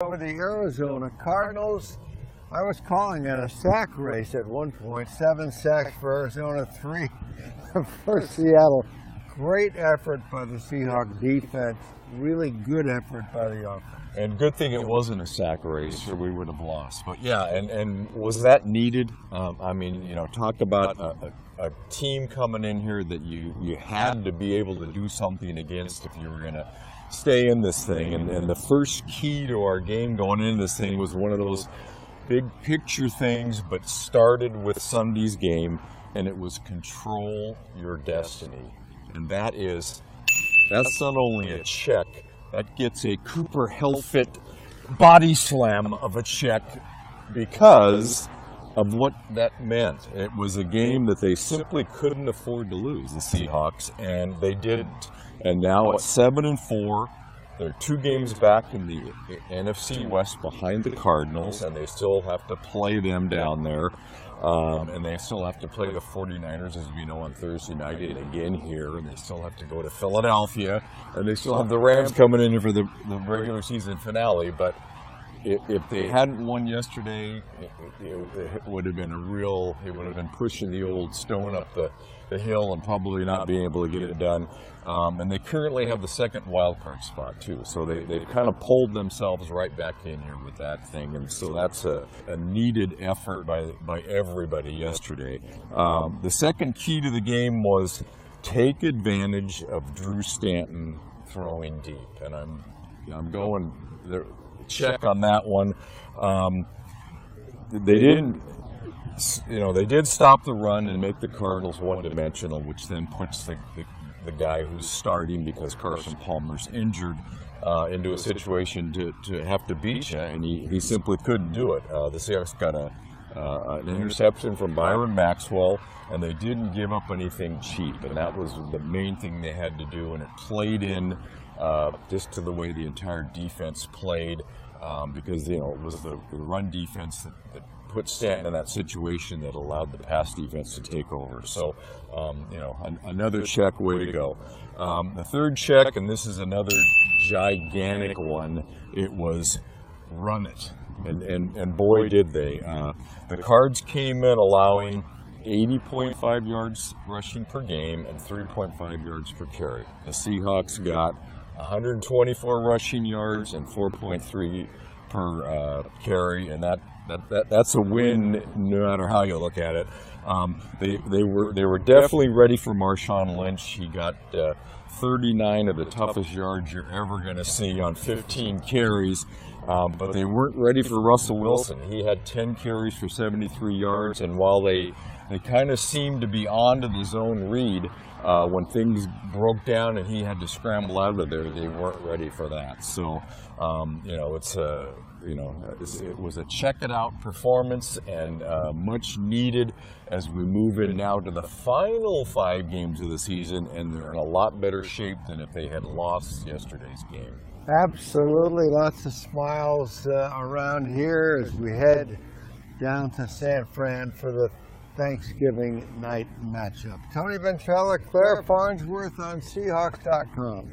Over the Arizona Cardinals, I was calling it a sack race at one point. 7 sacks for Arizona, 3 for Seattle. Great effort by the Seahawks defense. Really good effort by the offense. And good thing it wasn't a sack race, or we would have lost. But yeah, and was that needed? I mean, you know, talk about a team coming in here that you had to be able to do something against if you were going to stay in this thing. And the first key to our game going into this thing was one of those big picture things, but started with Sunday's game, and it was control your destiny. And that's not only a check, that gets a Cooper Hellfit body slam of a check because of what that meant. It was a game that they simply couldn't afford to lose, the Seahawks, and they didn't. And now at 7-4, they're 2 games back in the NFC West behind the Cardinals, and they still have to play them down there. And they still have to play the 49ers, as we know, on Thursday night, and again here, and they still have to go to Philadelphia, and they still have the Rams coming in for the regular season finale. But if they hadn't won yesterday, it would have been it would have been pushing the old stone up the hill and probably not being able to get it done. And they currently have the second wild card spot too, so they kind of pulled themselves right back in here with that thing, and so that's a needed effort by everybody yesterday. The second key to the game was take advantage of Drew Stanton throwing deep, and I'm going there. Check on that one. They didn't, they did stop the run and make the Cardinals one-dimensional, which then puts the guy who's starting because Carson Palmer's injured into a situation to have to beat you, and he simply couldn't do it. The Seahawks got an interception from Byron Maxwell, and they didn't give up anything cheap, and that was the main thing they had to do, and it played in just to the way the entire defense played, because it was the run defense that put Stanton in that situation that allowed the pass defense to take over. So, another check, way to go. The third check, and this is another gigantic one, it was run it. And boy, did they. The Cards came in allowing 80.5 yards rushing per game and 3.5 yards per carry. The Seahawks got 124 rushing yards and 4.3 per carry, and that's a win no matter how you look at it. They were definitely ready for Marshawn Lynch. He got 39 of the toughest yards you're ever going to see on 15 carries, but they weren't ready for Russell Wilson. He had 10 carries for 73 yards, and while they kind of seemed to be on to the zone read, when things broke down and he had to scramble out of there, they weren't ready for that. So, it was a check-it-out performance, and much needed as we move in now to the final 5 games of the season, and they're in a lot better shape than if they had lost yesterday's game. Absolutely, lots of smiles around here as we head down to San Fran for the Thanksgiving night matchup. Tony Ventrella, Clare, Farnsworth on Seahawks.com.